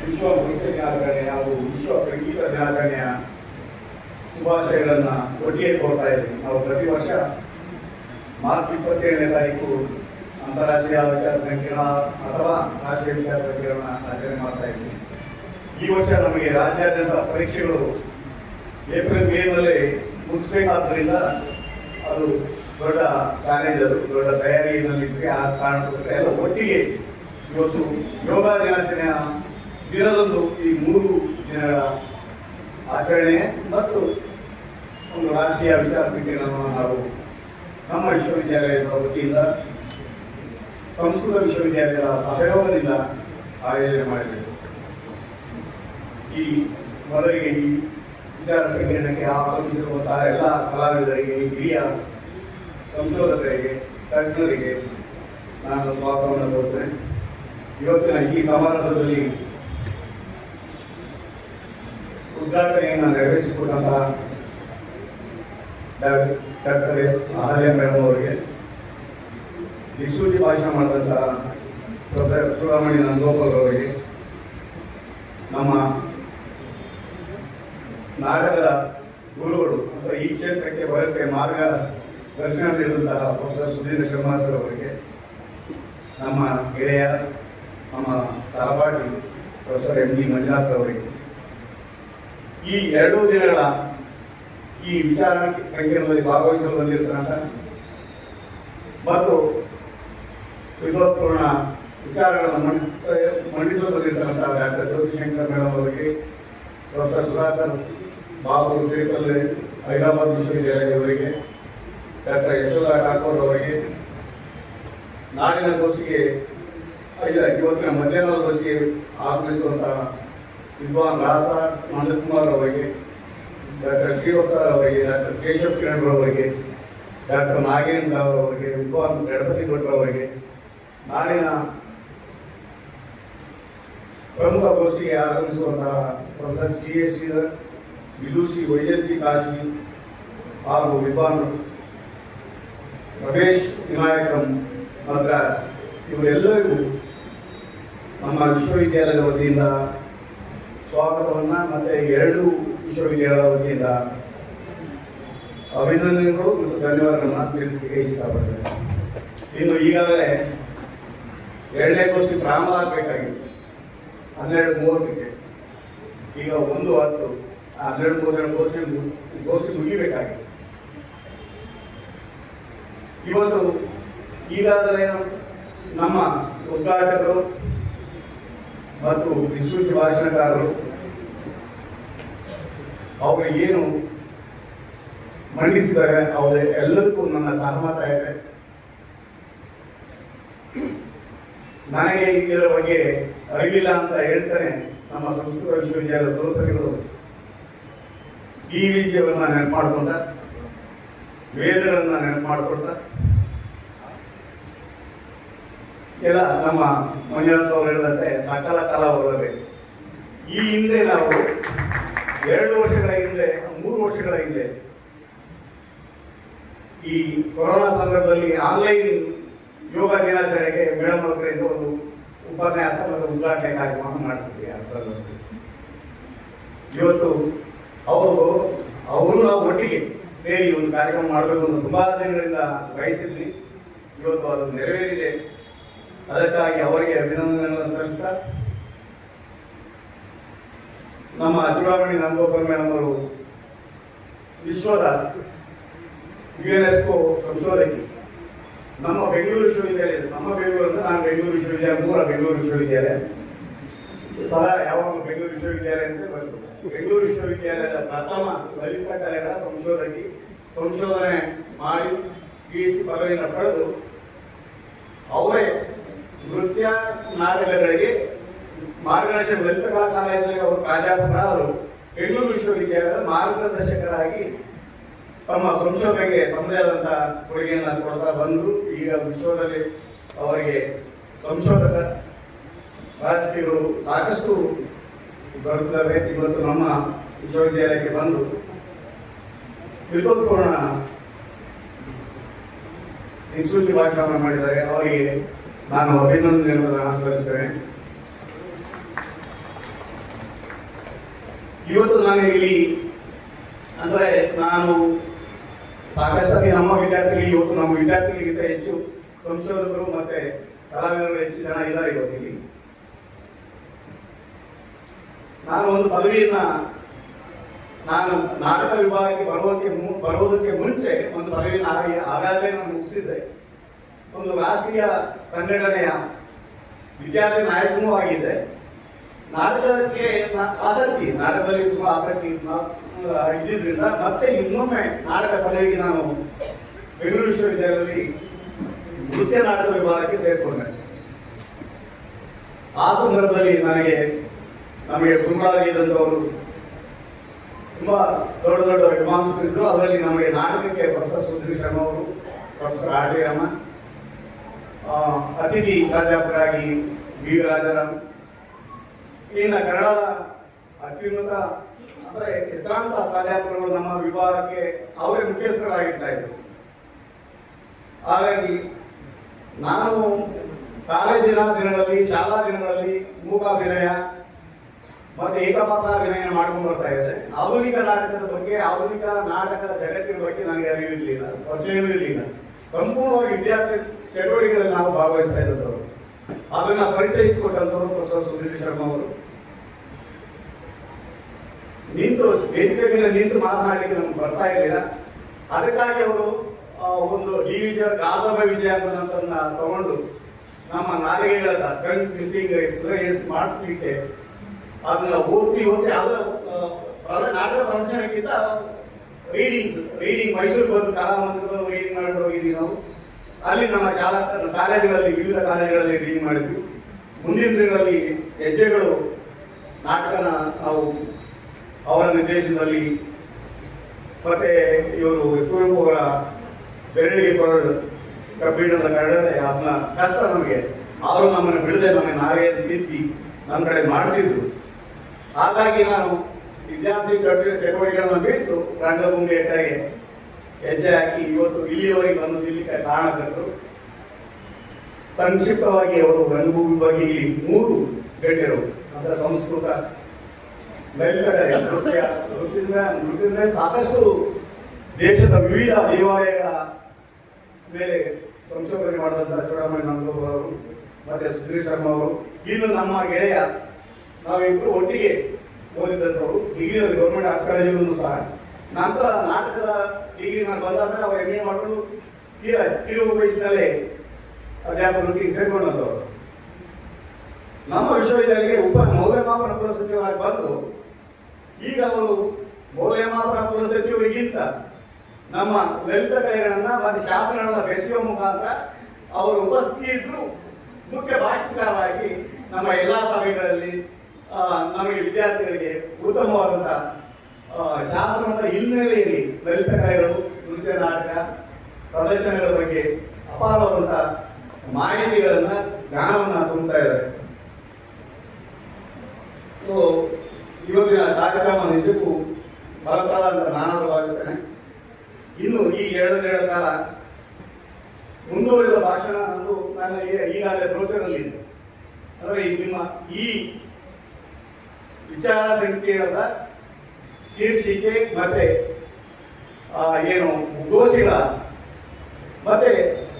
ವಿಶ್ವ ನೃತ್ಯ ದಿನಾಚರಣೆ ಹಾಗೂ ವಿಶ್ವ ಸಂಗೀತ ದಿನಾಚರಣೆಯ ಶುಭಾಶಯಗಳನ್ನು ಒಟ್ಟಿಗೆ ಕೋರ್ತಾ ಇದ್ದೀವಿ. ನಾವು ಪ್ರತಿ ವರ್ಷ ಮಾರ್ಚ್ 27ನೇ ತಾರೀಕು ಅಂತಾರಾಷ್ಟ್ರೀಯ ವಿಚಾರ ಸಂಕಿರಣ ಅಥವಾ ರಾಷ್ಟ್ರೀಯ ವಿಚಾರ ಸಂಕಿರಣ ಆಚರಣೆ ಮಾಡ್ತಾ ಇದ್ದೀವಿ. ಈ ವರ್ಷ ನಮಗೆ ರಾಜ್ಯಾದ್ಯಂತ ಪರೀಕ್ಷೆಗಳು ಏಪ್ರಿಲ್ ಮೇನಲ್ಲಿ ಮುಗಿಸ್ಬೇಕಾದ್ದರಿಂದ ಅದು ದೊಡ್ಡ ಚಾಲೆಂಜ್, ಅದು ದೊಡ್ಡ ತಯಾರಿಯಲ್ಲಿದ್ದರೆ ಆ ಕಾರಣಕ್ಕೋಸ್ಕರ ಎಲ್ಲ ಒಟ್ಟಿಗೆ ಇವತ್ತು ಯೋಗ ದಿನಾಚರಣೆಯ ದಿನದಂದು ಈ 3 ದಿನಗಳ ಆಚರಣೆ ಮತ್ತು ಒಂದು ರಾಷ್ಟ್ರೀಯ ವಿಚಾರ ಸಂಕಿರಣವನ್ನು ನಾವು ನಮ್ಮ ವಿಶ್ವವಿದ್ಯಾಲಯದ ವತಿಯಿಂದ ಸಂಸ್ಕೃತ ವಿಶ್ವವಿದ್ಯಾಲಯದ ಸಹಯೋಗದಿಂದ ಆಯೋಜನೆ ಮಾಡಿದ್ದೇವೆ. ಈ ಮೊದಲಿಗೆ ಈ ವಿಚಾರ ಸಂಕಿರಣಕ್ಕೆ ಆಗಮಿಸಿರುವಂತಹ ಎಲ್ಲ ಕಲಾವಿದರಿಗೆ, ಹಿರಿಯ ಸಂಶೋಧಕರಿಗೆ, ತಜ್ಞರಿಗೆ ನಾನು ಸ್ವಾಗತವನ್ನು ಕೋರುತ್ತೇನೆ. ಇವತ್ತಿನ ಈ ಸಮಾರಂಭದಲ್ಲಿ ಉದ್ಘಾಟನೆಯನ್ನು ನೆರವೇರಿಸಿಕೊಂಡಂತಹ ಡಾಕ್ಟರ್ ಎಸ್ ಅಹಲ್ಯ ಮೇಡಮ್ ಅವರಿಗೆ, ದಿಕ್ಸೂಚಿ ಭಾಷಣ ಮಾಡಿದಂತಹ ಪ್ರೊಫೆಸರ್ ಚೂಡಾಮಣಿ ನಂದಗೋಪಾಲ್ ಅವರಿಗೆ, ನಮ್ಮ ನಾಟಕದ ಗುರುಗಳು ಅಥವಾ ಈ ಕ್ಷೇತ್ರಕ್ಕೆ ಬರೋಕ್ಕೆ ಮಾರ್ಗದರ್ಶನ ನೀಡಿದಂತಹ ಪ್ರೊಫೆಸರ್ ಸುಧೀಂದ್ರ ಶರ್ಮಾ ಸರ್ ಅವರಿಗೆ, ನಮ್ಮ ಗೆಳೆಯ ನಮ್ಮ ಸಹಪಾಠಿ ಪ್ರೊಫೆಸರ್ ಎಂ ಡಿ ಮಂಜುನಾಥ್ ಅವರಿಗೆ, ಈ 2 ದಿನಗಳ ಈ ವಿಚಾರ ಸಂಕಿರಣದಲ್ಲಿ ಭಾಗವಹಿಸಲು ಬಂದಿರತಕ್ಕಂಥ ಮತ್ತು ವಿದ್ವತ್ಪೂರ್ಣ ವಿಚಾರಗಳನ್ನು ಮಂಡಿಸಲು ಬಂದಿರತಕ್ಕಂಥ ಡಾಕ್ಟರ್ ಜ್ಯೋತಿಶಂಕರ್ ಮೇಡಮ್ ಅವರಿಗೆ, ಪ್ರೊಫೆಸರ್ ಸುಧಾಕರ್ ಬಾಬು ಶ್ರೀಕಲ್ಲೆ ಹೈದರಾಬಾದ್ ವಿಶ್ವವಿದ್ಯಾಲಯದವರಿಗೆ, ಡಾಕ್ಟರ್ ಯಶೋಧ ಠಾಕೂರ್ ಅವರಿಗೆ, ನಾಡಿನ ಗೋಷ್ಠಿಗೆ ಇವತ್ತಿನ ಮಧ್ಯಾಹ್ನದ ಗೋಷ್ಠಿಗೆ ಆಗಮಿಸುವಂತಹ ವಿದ್ವಾನ್ ರಾಸ ನಂದಕುಮಾರ್ ಅವರಿಗೆ, ಡಾಕ್ಟರ್ ಶ್ರೀವತ್ಸ ಅವರಿಗೆ, ಡಾಕ್ಟರ್ ಕೇಶವ್ ಕಿರಣ್ ಅವರಿಗೆ, ಡಾಕ್ಟರ್ ನಾಗೇಂದ್ರ ಅವರಿಗೆ, ವಿದ್ವಾನ್ ಗಣಪತಿ ಭಟ್ರ ಅವರಿಗೆ, ನಾಡಿನ ಪ್ರಮುಖ ಗೋಷ್ಠಿಗೆ ಆಗಮಿಸುವಂತಹ ಪ್ರೊಫೆಸರ್ ಸಿ ಎ ಶ್ರೀಧರ್, ವಿದುಷಿ ವೈಜಯಂತಿ ಕಾಶಿ ಹಾಗೂ ವಿದ್ವಾನ್ ರಮೇಶ್ ವಿನಾಯಕಂ ಮದ್ರಾಸ್, ಇವರೆಲ್ಲರಿಗೂ ನಮ್ಮ ವಿಶ್ವವಿದ್ಯಾಲಯದ ವತಿಯಿಂದ ಸ್ವಾಗತವನ್ನು ಮತ್ತು 2 ವಿಶ್ವವಿದ್ಯಾಲಯದ ವತಿಯಿಂದ ಅಭಿನಂದನೆಗಳು ಮತ್ತು ಧನ್ಯವಾದಗಳನ್ನು ತಿಳಿಸಲಿಕ್ಕೆ ಇಷ್ಟಪಡ್ತೇನೆ. ಇನ್ನು ಈಗಾಗಲೇ 2ನೇ ಗೋಷ್ಠಿ ಪ್ರಾರಂಭ ಆಗಬೇಕಾಗಿತ್ತು 12:30ಕ್ಕೆ, ಈಗ 1:10, 12:30 ಗೋಷ್ಠಿ ಮುಗಿಬೇಕಾಗಿದೆ. ಇವತ್ತು ಈಗಾಗಲೇ ನಮ್ಮ ಉದ್ಘಾಟಕರು ಮತ್ತು ದಿಕ್ಸೂಚಿ ಭಾಷಣಕಾರರು ಅವರು ಏನು ಮಂಡಿಸಿದ್ದಾರೆ ಅವರ ಎಲ್ಲದಕ್ಕೂ ನನ್ನ ಸಹಮತ ಇದೆ. ನನಗೆ ಇದರ ಬಗ್ಗೆ ಅರಿವಿಲ್ಲ ಅಂತ ಹೇಳ್ತಾನೆ ನಮ್ಮ ಸಂಸ್ಕೃತ ವಿಶ್ವವಿದ್ಯಾಲಯದ ಕುಲಪತಿಗಳು ಈ ವಿಷಯವನ್ನು ನೆನಪು ಮಾಡ್ಕೊಂಡ, ವೇದಗಳನ್ನು ನೆನಪು ಮಾಡ್ಕೊಳ್ತಾ ಎಲ್ಲ ನಮ್ಮ ಮಂಜುನಾಥ್ ಅವರು ಹೇಳಿದಂತೆ ಸಕಲ ಕಲಾ ಬರಬೇಕು. ಈ ಹಿಂದೆ ನಾವು 2 ವರ್ಷಗಳ ಹಿಂದೆ 3 ವರ್ಷಗಳ ಹಿಂದೆ ಈ ಕೊರೋನಾ ಸಂದರ್ಭದಲ್ಲಿ ಆನ್ಲೈನ್ ಯೋಗ ದಿನಾಚರಣೆಗೆ ಮೇಡಮ್ ಅವರ ಕಡೆಯಿಂದ ಒಂದು ಉಪನ್ಯಾಸ ಮತ್ತು ಉದ್ಘಾಟನೆ ಕಾರ್ಯಕ್ರಮ ಮಾಡಿಸಿದ್ವಿ. ಆ ಸಂದರ್ಭದಲ್ಲಿ ಇವತ್ತು ಅವರು ನಾವು ಒಟ್ಟಿಗೆ ಸೇರಿ ಒಂದು ಕಾರ್ಯಕ್ರಮ ಮಾಡಬೇಕು ಅಂತ ತುಂಬಾ ದಿನಗಳಿಂದ ಬಯಸಿದ್ವಿ. ಇವತ್ತು ಅದು ನೆರವೇರಿದೆ. ಅದಕ್ಕಾಗಿ ಅವರಿಗೆ ಅಭಿನಂದನೆಗಳನ್ನು ಸಲ್ಲಿಸ್ತಾ, ನಮ್ಮ ಚೂಡಾಮಣಿ ನಂದಗೋಪಾಲ್ ಮೇಡಮ್ ಅವರು ವಿಶ್ವದ UNESCO ಸಂಶೋಧಕಿ, ನಮ್ಮ ಬೆಂಗಳೂರು ವಿಶ್ವವಿದ್ಯಾಲಯ, ನಮ್ಮ ಬೆಂಗಳೂರು ಅಂದರೆ ನಾನು ಬೆಂಗಳೂರು ವಿಶ್ವವಿದ್ಯಾಲಯ, ಮೂಲ ಬೆಂಗಳೂರು ವಿಶ್ವವಿದ್ಯಾಲಯ, ಸದಾ ಯಾವಾಗಲೂ ಬೆಂಗಳೂರು ವಿಶ್ವವಿದ್ಯಾಲಯ ಅಂತ ಬರ್ತದೆ. ಬೆಂಗಳೂರು ವಿಶ್ವವಿದ್ಯಾಲಯದ ಪ್ರಥಮ ಲಲಿತ ಕಲೆಗಳ ಸಂಶೋಧಕಿ, ಸಂಶೋಧನೆ ಮಾಡಿ PhD ಪದವಿಯನ್ನು ಪಡೆದು ಅವರೇ ನೃತ್ಯ ನಾಟಕಗಳಿಗೆ ಮಾರ್ಗದರ್ಶಕ, ಲಲಿತ ಕಲಾ ಕಾಲೇಜಿನಲ್ಲಿ ಅವರು ಪ್ರಾಧ್ಯಾಪಕರಾದರು. ಬೆಂಗಳೂರು ವಿಶ್ವವಿದ್ಯಾಲಯದ ಮಾರ್ಗದರ್ಶಕರಾಗಿ ತಮ್ಮ ಸಂಶೋಧನೆಗೆ ತಮ್ಮದೇ ಆದಂಥ ಕೊಡುಗೆಯನ್ನು ಕೊಡ್ತಾ ಬಂದು ಈಗ ವಿಶ್ವದಲ್ಲಿ ಅವರಿಗೆ ಸಂಶೋಧಕ ರಾಜಕೀಯಗಳು ಸಾಕಷ್ಟು ಬರುತ್ತವೆ. ಇವತ್ತು ನಮ್ಮ ವಿಶ್ವವಿದ್ಯಾಲಯಕ್ಕೆ ಬಂದು ವಿದ್ವತ್ಪೂರ್ಣ ದಿಕ್ಸೂಚಿ ಭಾಷಣವನ್ನು ಮಾಡಿದ್ದಾರೆ. ಅವರಿಗೆ ನಾನು ಅಭಿನಂದನೆಗಳನ್ನು ಸಲ್ಲಿಸ್ತೇನೆ. ಇವತ್ತು ನಾನು ಇಲ್ಲಿ ಅಂದರೆ ನಾನು ಸಾಕಷ್ಟು ನಮ್ಮ ವಿದ್ಯಾರ್ಥಿಗಳಿಗೆ ಇವತ್ತು ನಮ್ಮ ವಿದ್ಯಾರ್ಥಿಗಳಿಗಿಂತ ಹೆಚ್ಚು ಸಂಶೋಧಕರು ಮತ್ತೆ ಕಲಾವಿದರು ಹೆಚ್ಚು ಜನ ಇದ್ದಾರೆ ಇವತ್ತಿಲ್ಲಿ. ನಾನು ಒಂದು ಪದವಿಯನ್ನ ನಾನು ನಾಟಕ ವಿಭಾಗಕ್ಕೆ ಬರುವುದಕ್ಕೆ ಮುಂಚೆ ಒಂದು ಪದವಿಯನ್ನು ಆಗಾಗಲೇ ನಾನು ಮುಗಿಸಿದ್ದೆ. ಒಂದು ರಾಷ್ಟ್ರೀಯ ಸಂಘಟನೆಯ ವಿದ್ಯಾರ್ಥಿ ನಾಯಕನೂ ಆಗಿದ್ದೆ. ನಾಟಕಕ್ಕೆ ನಾಟಕದಲ್ಲಿ ತುಂಬಾ ಆಸಕ್ತಿ ಇದ್ದಿದ್ರಿಂದ ಮತ್ತೆ ಇನ್ನೊಮ್ಮೆ ನಾಟಕ ಪದವಿಗೆ ನಾನು ಬೆಂಗಳೂರು ವಿಶ್ವವಿದ್ಯಾಲಯದಲ್ಲಿ ನೃತ್ಯ ನಾಟಕ ವಿಭಾಗಕ್ಕೆ ಸೇರಿಕೊಂಡೆ. ಆ ಸಂದರ್ಭದಲ್ಲಿ ನಮಗೆ ಗುರುಗಳಾಗಿದ್ದಂಥವರು ತುಂಬಾ ದೊಡ್ಡ ದೊಡ್ಡ ವಿದ್ವಾಂಸರಿದ್ರು. ಅದರಲ್ಲಿ ನಮಗೆ ನಾಟಕಕ್ಕೆ ಪ್ರೊಫೆಸರ್ ಸುಧೀರ್ ಶರ್ಮಾ ಅವರು, ಪ್ರೊಫೆಸರ್ ಆರ್ ಟಿ ರಾಮ, ಅತಿಥಿ ಪ್ರಾಧ್ಯಾಪಕರಾಗಿ ವಿ ರಾಜಾರಾಮ್, ಇನ್ನು ಕನ್ನಡದ ಅತ್ಯುನ್ನತ ಅಂದರೆ ಹೆಸರಾಂತ ಪ್ರಾಧ್ಯಾಪಕರು ನಮ್ಮ ವಿಭಾಗಕ್ಕೆ ಅವರೇ ಮುಖ್ಯಸ್ಥರಾಗಿರ್ತಾ ಇದ್ರು. ಹಾಗಾಗಿ ನಾನು ಕಾಲೇಜಿನ ದಿನಗಳಲ್ಲಿ, ಶಾಲಾ ದಿನಗಳಲ್ಲಿ ಮೂಕಾಭಿನಯ ಮತ್ತೆ ಏಕಪಾತ್ರ ಅಭಿನಯ ಮಾಡ್ಕೊಂಡು ಬರ್ತಾ ಇದ್ದೆ. ಆಧುನಿಕ ನಾಟಕದ ಬಗ್ಗೆ, ಆಧುನಿಕ ನಾಟಕದ ಜಗತ್ತಿನ ಬಗ್ಗೆ ನನಗೆ ಅರಿವಿರಲಿಲ್ಲ, ಪರಿಚಯವೂ ಇರಲಿಲ್ಲ. ಸಂಪೂರ್ಣವಾಗಿ ವಿದ್ಯಾರ್ಥಿ ಚಟುವಟಿಕೆಗಳಲ್ಲಿ ನಾವು ಭಾಗವಹಿಸ್ತಾ ಇದ್ದವರು. ಅದನ್ನ ಪರಿಚಯಿಸಿಕೊಟ್ಟಂತವರು ಪ್ರೊಫೆಸರ್ ಸುಧೀರ್ ಶರ್ಮಾ ಅವರು. ವೇದಿಕೆ ಮೇಲೆ ನಿಂತು ಮಾತನಾಡಲಿಕ್ಕೆ ನಮ್ಗೆ ಬರ್ತಾ ಇರಲಿಲ್ಲ. ಅದಕ್ಕಾಗಿ ಅವರು ಒಂದು ಡಿ.ವಿ.ಜಿ. ಗಾಧವ ವಿಜಯ ಅನ್ನೋದನ್ನ ತಗೊಂಡು ನಮ್ಮ ನಾಲಿಗೆಗಳ ಟಂಗ್ ಟ್ವಿಸ್ಟಿಂಗ್ ಎಕ್ಸರ್ಸೈಸ್ ಮಾಡಿಸ್ಲಿಕ್ಕೆ ಅದನ್ನ ಓದಿಸಿ ಅದರ ನಾಟಕ ಪ್ರದರ್ಶನಕ್ಕಿಂತ ರೀಡಿಂಗ್ ಮೈಸೂರು ಬಂದು ಕಲಾಮಂದಿರದಲ್ಲಿ ರೀಡಿಂಗ್ ಮಾಡಿಕೊಂಡು ಹೋಗಿದ್ದೀವಿ ನಾವು. ಅಲ್ಲಿ ನಮ್ಮ ಕಾಲೇಜುಗಳಲ್ಲಿ, ವಿವಿಧ ಕಾಲೇಜುಗಳಲ್ಲಿ ರೀಡಿಂಗ್ ಮಾಡಿದ್ವಿ. ಮುಂದಿನ ದಿನಗಳಲ್ಲಿ ಹೆಜ್ಜೆಗಳು ನಾಟಕನ ನಾವು ಅವರ ನಿರ್ದೇಶನದಲ್ಲಿ ಮತ್ತೆ ಇವರು ಕುವೆಂಪು ಅವರ ಬೆರಳಿಗೆ ಕೊರಡು ಕಬ್ಬಿಣದ ಕರಡದೆ ಅದನ್ನ ಕಷ್ಟ ನಮಗೆ, ಅವರು ನಮ್ಮನ್ನು ಬಿಡದೆ ನಾವೇ ತಿದ್ದಿ ನಮ್ಮ ಕಡೆ ಮಾಡಿಸಿದ್ರು. ಹಾಗಾಗಿ ನಾನು ವಿದ್ಯಾರ್ಥಿ ಚಟುವಟಿಕೆಗಳನ್ನು ಬಿಟ್ಟು ರಂಗಭೂಮಿಯ ಕಡೆಗೆ ಹೆಜ್ಜೆ ಹಾಕಿ ಇವತ್ತು ಇಲ್ಲಿಯವರೆಗೆ ಬಂದು ನಿಲ್ಲಿಕ್ಕೆ ಕಾರಣಕರ್ತರು. ಸಂಕ್ಷಿಪ್ತವಾಗಿ ಅವರು ರಂಗಭೂಮಿ ಬಗ್ಗೆ ಇಲ್ಲಿ 3 ಗಣ್ಯರು ಅಂದರೆ ಸಂಸ್ಕೃತ, ಲಲಿತಕಲೆ, ನೃತ್ಯದಿಂದ ಸಾಕಷ್ಟು ದೇಶದ ವಿವಿಧ ದೇವಾಲಯಗಳ ಮೇಲೆ ಸಂಶೋಧನೆ ಮಾಡಿದಂಥ ಚೂಡಾಮಣಿ ನಂದಗೋಪಾಲ್ ಅವರು ಮತ್ತೆ ಸುಧೀರ್ ಶರ್ಮಾ ಅವರು, ಇನ್ನು ನಮ್ಮ ಗೆಳೆಯ ನಾವಿಬ್ಬರು ಒಟ್ಟಿಗೆ ಓದಿದಂಥವ್ರು. ಡಿಗ್ರಿಯಲ್ಲಿ ಗೌರ್ಮೆಂಟ್ ಆರ್ಟ್ಸ್ ಕಾಲೇಜಲ್ಲೂ ಸಹ ನಂತರ ನಾಟಕದ ಡಿಗ್ರಿ ನಾನು ಬಂದಾದ್ಮೇಲೆ ಅವರು MA ಮಾಡಿಕೊಂಡು ಕಿರು ವಯಸ್ಸಿನಲ್ಲೇ ಅಧ್ಯಾಪಕ ವೃತ್ತಿಗೆ ಸೇರಿಕೊಂಡಂಥವ್ರು. ನಮ್ಮ ವಿಶ್ವವಿದ್ಯಾಲಯಕ್ಕೆ ಮೌಲ್ಯಮಾಪನ ಕುಲಸಚಿವರಾಗಿ ಬಂದು ಈಗ ಅವರು ಮೌಲ್ಯಮಾಪನ ಕುಲಸಚಿವರಿಗಿಂತ ನಮ್ಮ ಲಲಿತ ಕಲೆಗಳನ್ನ ಮತ್ತು ಶಾಸ್ತ್ರಗಳನ್ನ ಬೆಸೆಯುವ ಮುಖಾಂತರ ಅವರು ಉಪಸ್ಥಿತಿ ಇದ್ರು ಮುಖ್ಯ ಭಾಷಣಕಾರರಾಗಿ ನಮ್ಮ ಎಲ್ಲ ಸಭೆಗಳಲ್ಲಿ ನಮಗೆ ವಿದ್ಯಾರ್ಥಿಗಳಿಗೆ ಉತ್ತಮವಾದಂಥ ಶಾಸ್ತ್ರದ ಹಿನ್ನೆಲೆಯಲ್ಲಿ ಲಲಿತ ಕಲೆಗಳು, ನೃತ್ಯ, ನಾಟಕ ಪ್ರದರ್ಶನಗಳ ಬಗ್ಗೆ ಅಪಾರವಾದಂಥ ಮಾಹಿತಿಗಳನ್ನ, ಜ್ಞಾನವನ್ನು ತುಂಬುತ್ತಾ ಇದ್ದಾರೆ. ಇವತ್ತಿನ ಕಾರ್ಯಕ್ರಮ ನಿಜಕ್ಕೂ ಫಲಪ್ರದ ಅಂತ ನಾನು ಭಾವಿಸ್ತೇನೆ. ಇನ್ನು ಈ 2 ದಿನಗಳ ಕಾಲ ಮುಂದುವರಿದ ಭಾಷಣ ನನ್ನ ಈಗಾಗಲೇ ಬ್ರೋಚರಲ್ಲಿ ಇದೆ. ಅಂದರೆ ನಿಮ್ಮ ಈ ವಿಚಾರ ಸಂಕಿರಣದ ಶೀರ್ಷಿಕೆ ಮತ್ತೆ ಏನು ಗೋಸಿಗಳ ಮತ್ತೆ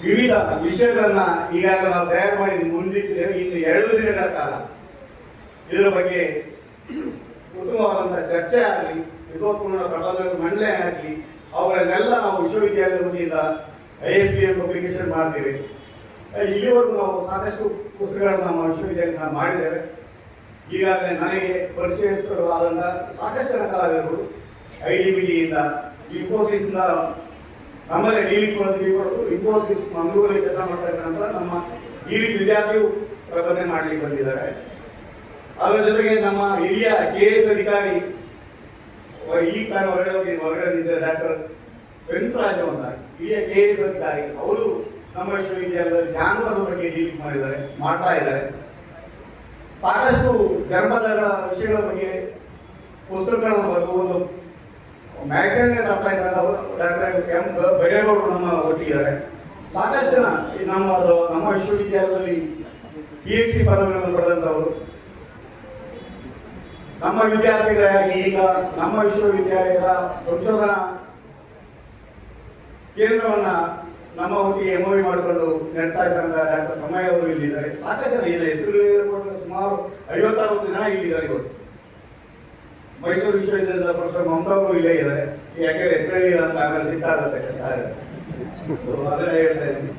ವಿವಿಧ ವಿಷಯಗಳನ್ನ ಈಗಾಗಲೇ ನಾವು ತಯಾರು ಮಾಡಿ ಮುಂದಿಟ್ಟಿದ್ದೇವೆ. ಇನ್ನು 2 ದಿನಗಳ ಕಾಲ ಇದರ ಬಗ್ಗೆ ಉತ್ತಮವಾದಂಥ ಚರ್ಚೆ ಆಗಲಿ, ವಿದ್ವತ್ಪೂರ್ಣ ಪ್ರಬಂಧಗಳ ಮಂಡನೆ ಆಗಲಿ, ಅವುಗಳನ್ನೆಲ್ಲ ನಾವು ವಿಶ್ವವಿದ್ಯಾಲಯದ ವತಿಯಿಂದ ISBN ಪಬ್ಲಿಕೇಶನ್ ಮಾಡ್ತೀವಿ. ಇಲ್ಲಿವರೆಗೂ ನಾವು ಸಾಕಷ್ಟು ಪುಸ್ತಕಗಳನ್ನು ನಮ್ಮ ವಿಶ್ವವಿದ್ಯಾಲಯ ಮಾಡಿದ್ದೇವೆ. ಈಗಾಗಲೇ ನನಗೆ ಪರಿಚಯಿಸಿರುವಾದಂಥ ಸಾಕಷ್ಟು ಜನ ಕಲಾವಿದರು IDBTಯಿಂದ, ಇನ್ಫೋಸಿಸ್ನ ನಮ್ಮಲ್ಲೇ ಇನ್ಫೋಸಿಸ್ ಮಂಗಳೂರಲ್ಲಿ ಕೆಲಸ ಮಾಡ್ತಾ ಇದ್ದ ನಂತರ ನಮ್ಮ ಈ ವಿದ್ಯಾರ್ಥಿಯು ಪ್ರಕಟಣೆ ಮಾಡಲಿಕ್ಕೆ ಬಂದಿದ್ದಾರೆ. ಅದರ ಜೊತೆಗೆ ನಮ್ಮ ಹಿರಿಯ KS ಅಧಿಕಾರಿ ಈ ಕಾಲ ಹೊರಗಡೆ ನಿಂತಿದ್ದಾರೆ ಡಾಕ್ಟರ್ ವೆಂಕಟರಾಜ ಅಂತ ಹಿರಿಯ KS ಅಧಿಕಾರಿ, ಅವರು ನಮ್ಮ ವಿಶ್ವವಿದ್ಯಾಲಯದಲ್ಲಿ ಜಾನಪದ ಬಗ್ಗೆ ಮಾಡ್ತಾ ಇದ್ದಾರೆ. ಸಾಕಷ್ಟು ಜನಪದಗಳ ವಿಷಯಗಳ ಬಗ್ಗೆ ಪುಸ್ತಕಗಳನ್ನು ಬರೆದು ಒಂದು ಮ್ಯಾಗಝೈನ್ ತರ್ತಾ ಇದ್ದಾರೆ. ಅವರು ಡಾಕ್ಟರ್ ಬೈರೇಗೌಡರು ನಮ್ಮ ಒಟ್ಟಿಗಿದ್ದಾರೆ. ಸಾಕಷ್ಟು ಜನ ನಮ್ಮ ವಿಶ್ವವಿದ್ಯಾಲಯದಲ್ಲಿ PhD ಪದವಿಗಳನ್ನು ಪಡೆದಂಥವರು ನಮ್ಮ ವಿದ್ಯಾರ್ಥಿಗಳಾಗಿ ಈಗ ನಮ್ಮ ವಿಶ್ವವಿದ್ಯಾಲಯದ ಸಂಶೋಧನಾ ಕೇಂದ್ರವನ್ನ ನಮ್ಮ ಒಟ್ಟಿಗೆ MOU ಮಾಡಿಕೊಂಡು ನಡೆಸ್ತಾ ಇದ್ದಂತ ಡಾಕ್ಟರ್ ತಮ್ಮಯ್ಯ ಅವರು ಇಲ್ಲಿದ್ದಾರೆ. ಸಾಕಷ್ಟು ಜನ ಇಲ್ಲ, ಹೆಸರು ಸುಮಾರು 50-60 ಜನ ಇಲ್ಲಿದ್ದಾರೆ ಇವತ್ತು. ಮೈಸೂರು ವಿಶ್ವವಿದ್ಯಾಲಯದ ಪ್ರೊಫೆಸರ್ ಮಮತಾ ಅವರು ಇಲ್ಲೇ ಇದ್ದಾರೆ. ಯಾಕೆಂದ್ರೆ ಹೆಸರು ಇಲ್ಲ ಅಂತ ಆಮೇಲೆ ಸಿಟ್ಟಾಗುತ್ತೆ, ಕಷ್ಟ ಆಗುತ್ತೆ. ಅದನ್ನ ಹೇಳ್ತಾ ಇದ್ದೀನಿ.